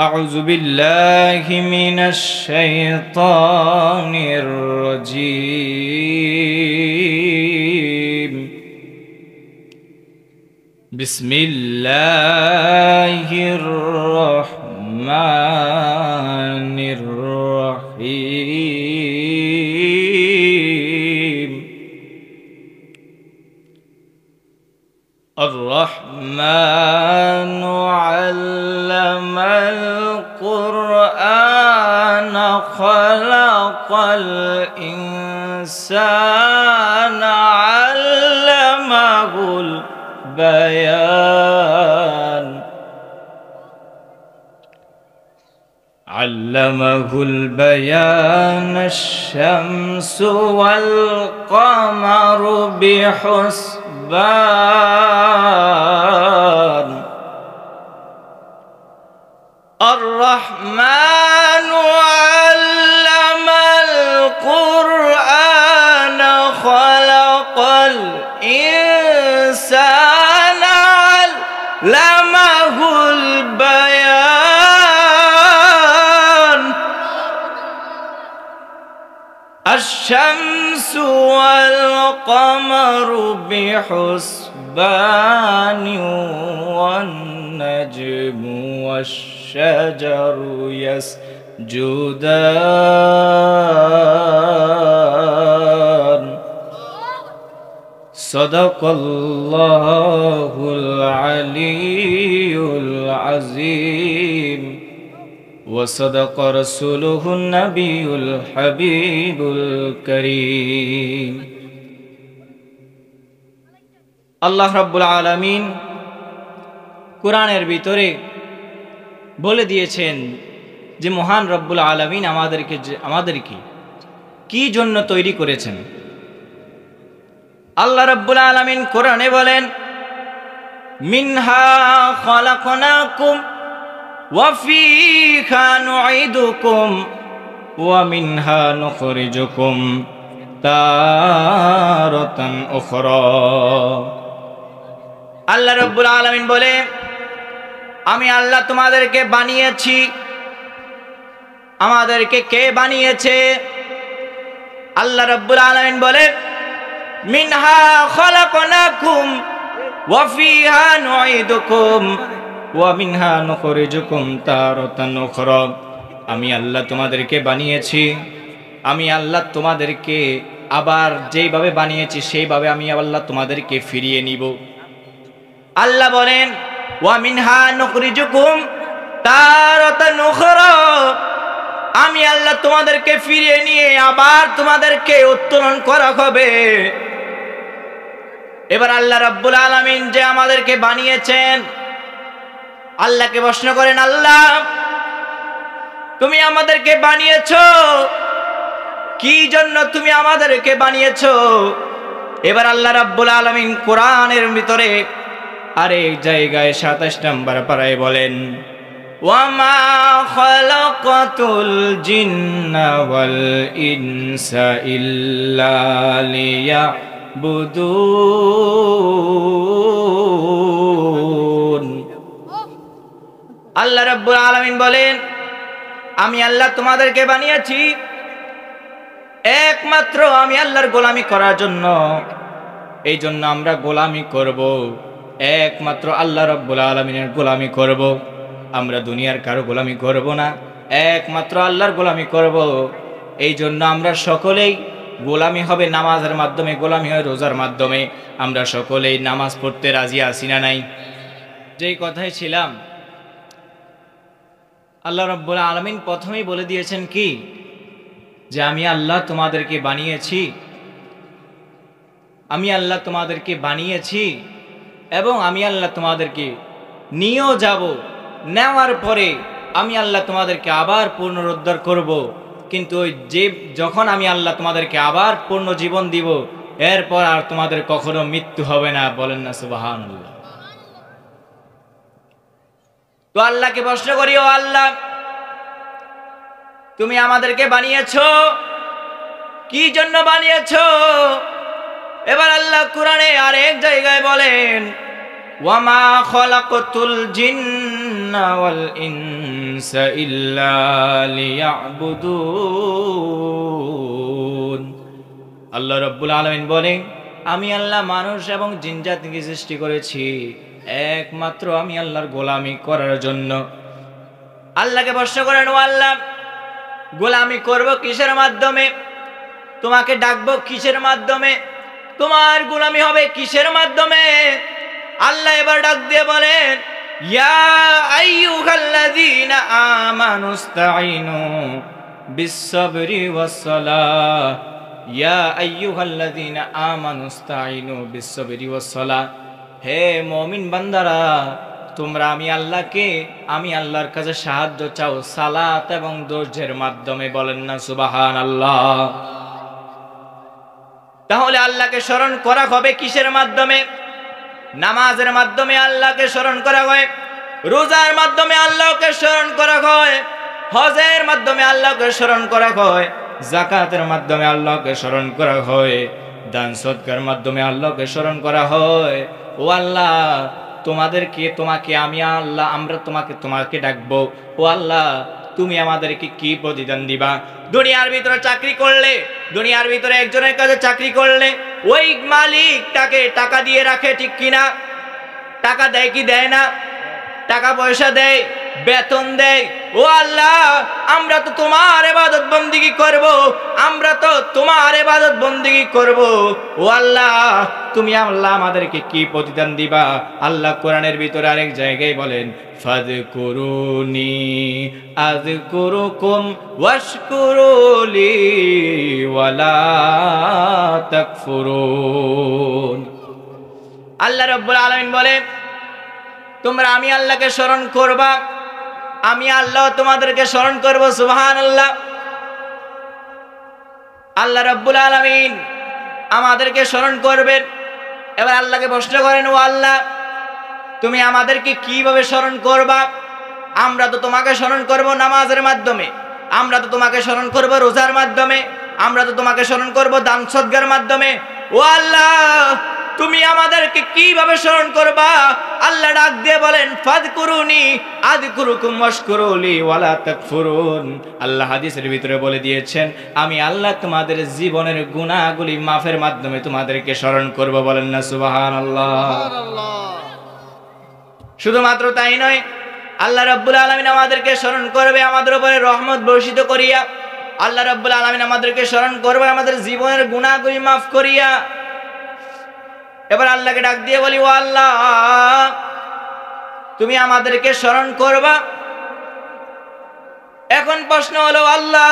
أعوذ بالله من الشيطان الرجيم بسم الله الرحمن الرحيم الرحمن علم القرآن خلق الإنسان علمه البيان الشمس والقمر بحسبان الرحمن علم القرآن خلق الإنسان علمه البيان الشمس والقمر بحسبان والنجم والشجر يسجدان صدق الله العلي العظيم وصدق رسوله النبي الحبيب الكريم আল্লাহ রাব্বুল আলামিন কোরআনের ভিতরে বলে দিয়েছেন যে মহান রব্বুল আলামিন আমাদেরকে কি জন্য তৈরি করেছেন। আল্লাহ রাব্বুল আলামিন কোরআনে বলেন, মিনহা খালাকনাকুম ওয়া ফীহা নুঈদুকুম ওয়া মিনহা নুখরিজুকুম তারাতান উখরা। আল্লাহ রাব্বুল আলামিন বলে, আমি আল্লাহ তোমাদেরকে বানিয়েছি। আমাদেরকে কে বানিয়েছে? আল্লাহ রাব্বুল আলামিন বলে, মিনহা খালাকনাকুম ওয়া ফীহা নুঈদুকুম ওয়া মিনহা নুখরিজুকুম তারাতান উখরা। আমি আল্লাহ তোমাদেরকে বানিয়েছি। আমি আল্লাহ তোমাদেরকে আবার যেইভাবে বানিয়েছি সেইভাবে আমি আল্লাহ তোমাদেরকে ফিরিয়ে নিব। আল্লাহ বলেন, ওয়া মিনহা নুখরিজুকুম তারাতান উখরা। আমি আল্লাহ তোমাদেরকে ফিরিয়ে নিয়ে আবার তোমাদেরকে উত্তোলন করা হবে। এবার আল্লাহ রাব্বুল আলামিন যে আমাদেরকে বানিয়েছেন, আল্লাহকে প্রশ্ন করেন, আল্লাহ তুমি আমাদেরকে বানিয়েছো, কি জন্য তুমি আমাদেরকে বানিয়েছো? এবার আল্লাহ রাব্বুল আলামিন কোরআনের ভিতরে আরেক জায়গায় ২৭ নম্বর পারায় বলেন, ওয়ামা খালাকাতুল জিন্না ওয়াল ইনসা ইল্লা লিয়াবুদুন। আল্লাহ রাব্বুল আলামিন বলেন, আমি আল্লাহ তোমাদেরকে বানিয়েছি একমাত্র আমি আল্লাহর গোলামি করার জন্য। এই জন্য আমরা গোলামি করব, একমাত্র আল্লাহ রাব্বুল আলামিনের গোলামি করব। আমরা দুনিয়ার কারো গোলামি করব না, একমাত্র আল্লাহর গোলামি করব। এই জন্য আমরা সকলেই গোলামি হবে নামাজের মাধ্যমে, গোলামি হয় রোজার মাধ্যমে। আমরা সকলেই নামাজ পড়তে রাজি আছি না নাই? যেই কথাই ছিলাম, আল্লাহ রাব্বুল আলামিন প্রথমেই বলে দিয়েছেন কি, যে আমি আল্লাহ তোমাদেরকে বানিয়েছি। আমি আল্লাহ তোমাদেরকে বানিয়েছি এবং আমি আল্লাহ তোমাদেরকে নিয়েও যাব। নেওয়ার পরে আমি আল্লাহ তোমাদেরকে আবার পুনরুদ্ধার করব। কিন্তু ওই যে যখন আমি আল্লাহ তোমাদেরকে আবার পূর্ণ জীবন দিব, এরপর আর তোমাদের কখনো মৃত্যু হবে না। বলেন না সুবহানাল্লাহ। তো আল্লাহকে প্রশ্ন করি, ও আল্লাহ তুমি আমাদেরকে বানিয়েছো, কি জন্য বানিয়েছো? এবার আল্লাহ কোরআনে আরেক জায়গায় বলেন, ওয়ামা খালাকতুল জিন্ন জিন্না ওয়াল ইনসা ইল্লা লিয়াবুদুন। আল্লাহ রাব্বুল আলামিন বলেন, আমি আল্লাহ মানুষ এবং জিন জাতিকে সৃষ্টি করেছি একমাত্র আমি আল্লাহর গোলামি করার জন্য। আল্লাহকে প্রশ্ন করেন, ও আল্লাহ, গোলামি করব কিসের মাধ্যমে? তোমাকে ডাকবো কিসের মাধ্যমে? তোমার গোলামি হবে কিসের মাধ্যমে? আল্লাহ এবার ডাক দিয়ে বলেন, ইয়া আইয়ুহাল্লাযীনা আমানুস্তাঈনু বিস-সাবরি ওয়াস-সালাহ। ইয়া আইয়ুহাল্লাযীনা আমানুস্তাঈনু বিস-সাবরি ওয়াস-সালাহ। হে মুমিন বান্দারা, তোমরা আমি আল্লাহর কাছে সাহায্য চাও সালাত এবং ধৈর্যের মাধ্যমে। বলেন না সুবহানাল্লাহ। তাহলে আল্লাহকে স্মরণ করা হবে কিসের মাধ্যমে? নামাজের মাধ্যমে আল্লাহকে স্মরণ করা হয়, রোজার মাধ্যমে আল্লাহকে স্মরণ করা হয়, হজের মাধ্যমে আল্লাহকে স্মরণ করা হয়, যাকাতের মাধ্যমে আল্লাহকে স্মরণ করা হয়, দান সদকার মাধ্যমে আল্লাহকে স্মরণ করা হয়। ও আল্লাহ, তোমাকে আমি আল্লাহ আমরা তোমাকে ডাকবো। ও আল্লাহ, তুমি আমাদেরকে কি প্রতিদান দিবা? দুনিয়ার ভিতরে চাকরি করলে, দুনিয়ার ভিতরে একজনের কাছে চাকরি করলে ওই মালিক তাকে টাকা দিয়ে রাখে, ঠিক কিনা? টাকা দেয় কি দেয় না? টাকা পয়সা দেয়, বেতন দেয়। ও আল্লাহ, আমরা তো তোমার ইবাদত বন্দেগী করব, আমরা তো তোমার ইবাদত বন্দেগী করব। ও আল্লাহ, তুমি আল্লাহ আমাদেরকে কি প্রতিদান দিবা? আল্লাহ কোরআনের ভিতরে আরেক জায়গায় বলেন, ফাযকুরুনি আযকুরুকুম ওয়াশকুরুলি ওয়ালা তাকফুরুন। আল্লাহ রাব্বুল আলামিন বলেন, তোমরা আমি আল্লাহকে স্মরণ করবা, আমি আল্লাহ তোমাদেরকে স্মরণ করব। সুবহানাল্লাহ। আল্লাহ রাব্বুল আলামিন আমাদেরকে স্মরণ করবেন। এবার আল্লাহকে প্রশ্ন করেন, ও আল্লাহ, তুমি আমাদেরকে কিভাবে স্মরণ করবা? আমরা তো তোমাকে স্মরণ করব নামাজের মাধ্যমে, আমরা তো তোমাকে স্মরণ করব রোজার মাধ্যমে, আমরা তো তোমাকে স্মরণ করব দান সদকার মাধ্যমে। ও আল্লাহ, তুমি আমাদেরকে কিভাবে স্মরণ করবা? আল্লাহ ডাক দিয়ে বলেন, ফাযকুরুনি আযকুরুকুম ওয়াশকুরুলি ওয়ালা তাকফুরুন। আল্লাহ হাদিসের ভিতরে বলে দিয়েছেন, আমি আল্লাহ তোমাদের জীবনের গুনাহগুলি মাফের মাধ্যমে তোমাদেরকে স্মরণ করব। বলেন না সুবহানাল্লাহ। শুধুমাত্র তাই নয়, আল্লাহ রাব্বুল আলামিন আমাদেরকে স্মরণ করবে আমাদের উপরে রহমত বর্ষিত করিয়া। আল্লাহ রাব্বুল আলামিন আমাদেরকে স্মরণ করবে আমাদের জীবনের গুনাহগুলি মাফ করিয়া। এবার আল্লাহকে ডাক দিয়ে বলি, ও আল্লাহ, তুমি আমাদেরকে স্মরণ করবা। এখন প্রশ্ন হলো, আল্লাহ,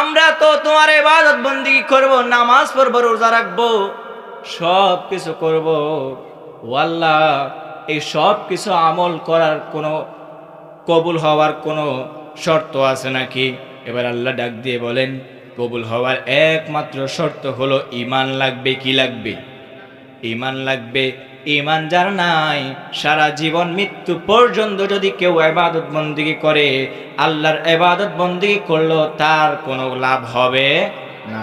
আমরা তো তোমার ইবাদত বন্দেগী করব, নামাজ পড়ব, রোজা রাখবো, সব কিছু করব। ও আল্লাহ, এই সব কিছু আমল করার কোনো কবুল হওয়ার কোনো শর্ত আছে নাকি? এবার আল্লাহ ডাক দিয়ে বলেন, কবুল হওয়ার একমাত্র শর্ত হলো ঈমান লাগবে। কি লাগবে? ঈমান লাগবে। ঈমান যার নাই, সারা জীবন মৃত্যু পর্যন্ত যদি কেউ ইবাদত বন্দেগী করে, আল্লাহর ইবাদত বন্দেগী করলো তার কোনো লাভ হবে না।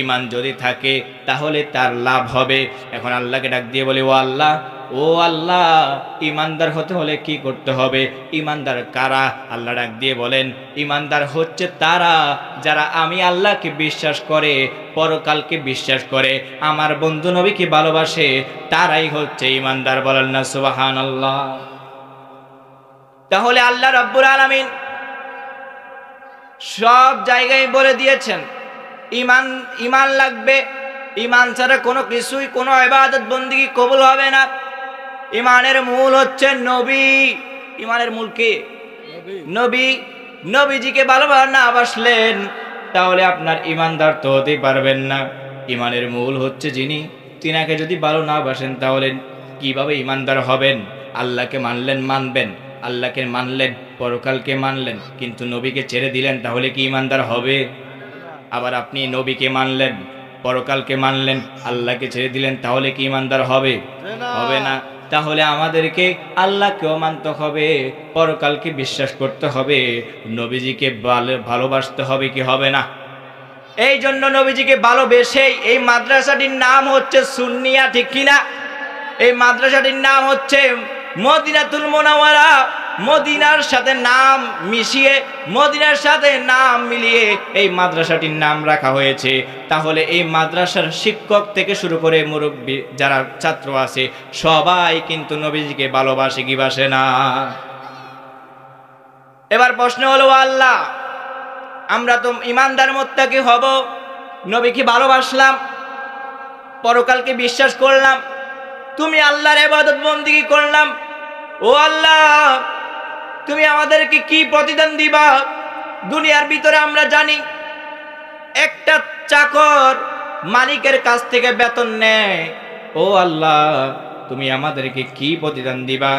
ঈমান যদি থাকে তাহলে তার লাভ হবে। এখন আল্লাহকে ডাক দিয়ে বলি, ও আল্লাহ, ঈমানদার হতে হলে কি করতে হবে? ঈমানদার কারা? আল্লাহ ডাক দিয়ে বলেন, ঈমানদার হচ্ছে তারা যারা আমি আল্লাহকে বিশ্বাস করে, পরকালকে বিশ্বাস করে, আমার বন্ধু নবীকে ভালোবাসে, তারাই হচ্ছে ঈমানদার। বলেন না সুবহানাল্লাহ। তাহলে আল্লাহ রাব্বুল আলামিন সব জায়গায় বলে দিয়েছেন ঈমান লাগবে। ঈমান ছাড়া কোনো কিছুই, কোনো ইবাদত বন্দেগী কবুল হবে না। ঈমানের মূল হচ্ছে নবী। ঈমানের মূল কে? নবী। নবীজিকে ভালোবাসা না বাসলেন তাহলে আপনার ঈমানদার তো হতে পারবেন না। ঈমানের মূল হচ্ছে যিনি, তিনাকে যদি ভালো না বাসেন তাহলে কিভাবে ঈমানদার হবেন? আল্লাহকে মানলেন, মানবেন, আল্লাহকে মানলেন, পরকালকে মানলেন, কিন্তু নবীকে ছেড়ে দিলেন, তাহলে কি ঈমানদার হবে? আবার আপনি নবীকে মানলেন, পরকালকে মানলেন, আল্লাহকে ছেড়ে দিলেন, তাহলে কি ঈমানদার হবে? হবে না। তাহলে আমাদেরকে আল্লাহকেও মানতে হবে, পরকালকে বিশ্বাস করতে হবে, নবীজিকে ভালোবাসতে হবে, কি হবে না? এই জন্য নবীজিকে ভালোবেসেই এই মাদ্রাসাটির নাম হচ্ছে সুন্নিয়া, ঠিক কিনা? এই মাদ্রাসাটির নাম হচ্ছে মদিনাতুল মুনাওয়ারা, মদিনার সাথে নাম মিশিয়ে, মদিনার সাথে নাম মিলিয়ে এই মাদ্রাসাটির নাম রাখা হয়েছে। তাহলে এই মাদ্রাসার শিক্ষক থেকে শুরু করে মুরব্বী যারা ছাত্র আছে সবাই কিন্তু নবীজিকে ভালোবাসে কি বাসে না? এবার প্রশ্ন হলো, আল্লাহ আমরা তো ইমানদার মুত্তাকি হব, নবীকে ভালোবাসলাম, পরকালকে বিশ্বাস করলাম, তুমি আল্লাহর ইবাদত বন্দেগী করলাম, ও আল্লাহ তুমি আমাদেরকে কি প্রতিদান দিবা? দুনিয়ার ভিতরে আমরা জানি একটা চাকর মালিকের কাছ থেকে বেতন নেয়, ও আল্লাহ তুমি আমাদেরকে কি প্রতিদান দিবা?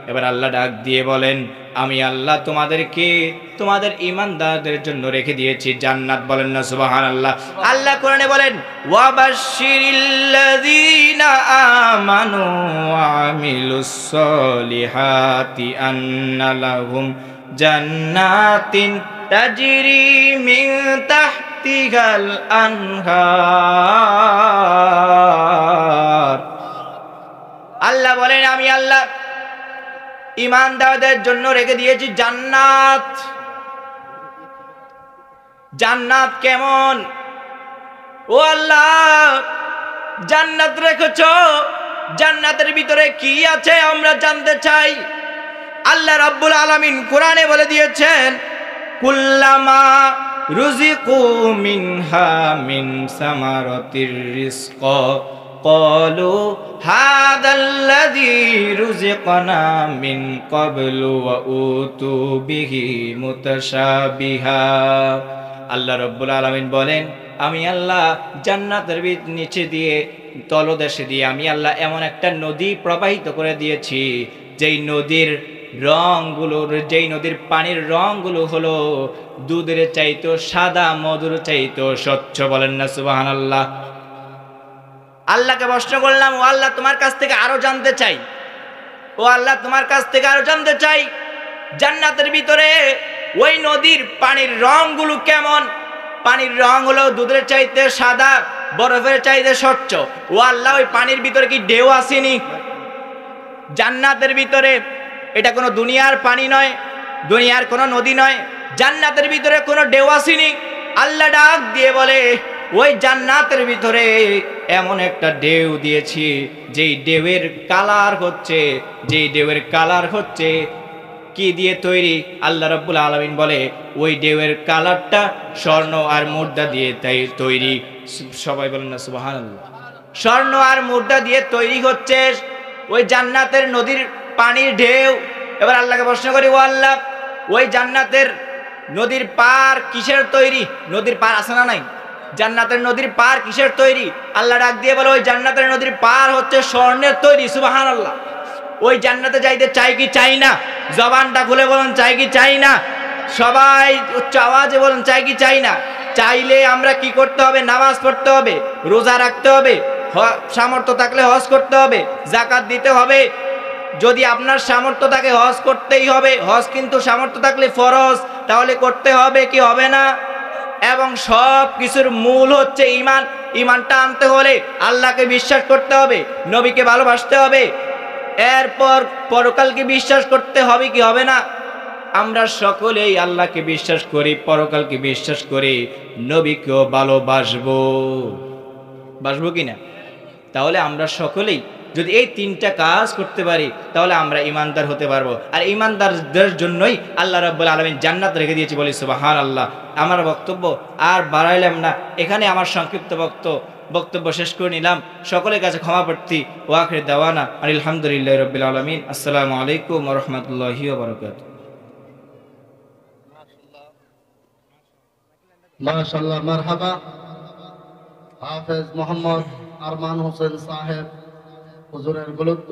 এবার আল্লাহ ডাক দিয়ে বলেন, আমি আল্লাহ তোমাদেরকে তোমাদের ঈমানদারদের জন্য রেখে দিয়েছি জান্নাত। বলেন না সুবহানাল্লাহ। আল্লাহ কোরআনে বলেন, ওয়াবাশশিরিল্লাযীনা আমানু ওয়া আমিলুস সলিহাতি আন্না লাহুম জান্নাতিন তাজরি মিন তাহতিহাল আনহার। আল্লাহ বলেন, আমি আল্লাহ ঈমানদারদের জন্য রেখে দিয়েছি জান্নাত। জান্নাত কেমন? ও আল্লাহ জান্নাত রেখেছো, জান্নাতের ভিতরে কি আছে আমরা জানতে চাই। আল্লাহ রাব্বুল আলামিন কোরআনে বলে দিয়েছেন, কুল্লামা রুজিকু মিনহা মিন সামারাতির রিজক ক্বালু হাদাল্লাযী রুজিকনা মিন ক্বাবলু ওয়া উতু বিহি মুতাশাবিহা। আল্লাহ রাব্বুল আলামিন বলেন, আমি আল্লাহ জান্নাতের নিচে দিয়ে তলদেশে দিয়ে আমি আল্লাহ এমন একটা নদী প্রবাহিত করে দিয়েছি, যেই নদীর রঙগুলো, যেই নদীর পানির রঙগুলো হলো দুধের চাইতো সাদা, মধুর চাইতো স্বচ্ছ। বলেন না সুবহানাল্লাহ। আল্লাহকে প্রশ্ন করলাম, ও আল্লাহ তোমার কাছ থেকে আরো জানতে চাই, ও আল্লাহ তোমার কাছ থেকে আরো জানতে চাই, জান্নাতের ভিতরে ওই নদীর পানির রঙগুলো কেমন? পানির রং হলো দুধের চাইতে সাদা, বরফের চাইতে স্বচ্ছ। ও আল্লাহ ওই পানির ভিতরে কি ঢেউ আসেনি? জান্নাতের ভিতরে এটা কোনো দুনিয়ার পানি নয়, দুনিয়ার কোনো নদী নয়, জান্নাতের ভিতরে কোনো ঢেউ আসেনি। আল্লাহ ডাক দিয়ে বলে, ওই জান্নাতের ভিতরে এমন একটা ঢেউ দিয়েছি যেই ঢেউয়ের কালার হচ্ছে, যেই ঢেউয়ের কালার হচ্ছে কি দিয়ে তৈরি? আল্লাহ রাব্বুল আলামিন বলে, ওই ঢেউয়ের কালারটা স্বর্ণ আর মুদ্রা দিয়ে তাই তৈরি। সবাই বলেন না সুবহানাল্লাহ। স্বর্ণ আর মুদ্রা দিয়ে তৈরি হচ্ছে ওই জান্নাতের নদীর পানির ঢেউ। এবার আল্লাহকে প্রশ্ন করি, ও আল্লাহ ওই জান্নাতের নদীর পার কিসের তৈরি? নদীর পার আছে না নাই? জান্নাতের নদীর পার কিসের তৈরি? আল্লাহ ডাক দিয়ে বলে, ওই জান্নাতের নদীর পার হচ্ছে স্বর্ণের তৈরি। সুবহানাল্লাহ। ওই জান্নাতে যাইতে চাই কি চাই না? জবানটা খুলে বলেন, চাই কি চাই না? সবাই উচ্চ আওয়াজে বলেন, চাই কি চাই না? চাইলে আমরা কি করতে হবে? নামাজ পড়তে হবে, রোজা রাখতে হবে, সামর্থ্য থাকলে হজ করতে হবে, যাকাত দিতে হবে। যদি আপনার সামর্থ্য থাকে হজ করতেই হবে, হজ কিন্তু সামর্থ্য থাকলে ফরজ, তাহলে করতে হবে কি হবে না? এবং সব কিছুর মূল হচ্ছে ঈমান। ঈমানটা আনতে হলে আল্লাহকে বিশ্বাস করতে হবে, নবীকে ভালোবাসতে হবে, এরপর পরকালকে বিশ্বাস করতে হবে কি হবে না? আমরা সকলেই আল্লাহকে বিশ্বাস করি, পরকালকে বিশ্বাস করি, নবীকেও ভালোবাসবো, বাসবো কিনা? তাহলে আমরা সকলেই যদি এই তিনটা কাজ করতে পারি তাহলে আমরা ঈমানদার হতে পারবো। আর ঈমানদারদের জন্যই আল্লাহ রাব্বুল আলামিন জান্নাত রেখে দিয়েছি, বলি সুবহানাল্লাহ। আমার বক্তব্য আর বাড়াইলাম না, এখানে আমার সংক্ষিপ্ত বক্তব্য শেষ করে নিলাম। সকলের কাছে ক্ষমা প্রার্থী। ওয়া আখির দাওয়ানা আলহামদুলিল্লাহি রাব্বিল আলামিন। আসসালামু আলাইকুম ওয়া রাহমাতুল্লাহি ওয়া বারাকাতুহু। মাশাআল্লাহ, মারহাবা। হাফেজ মোহাম্মদ আরমান হোসেন সাহেব হুজুরের গুরুত্ব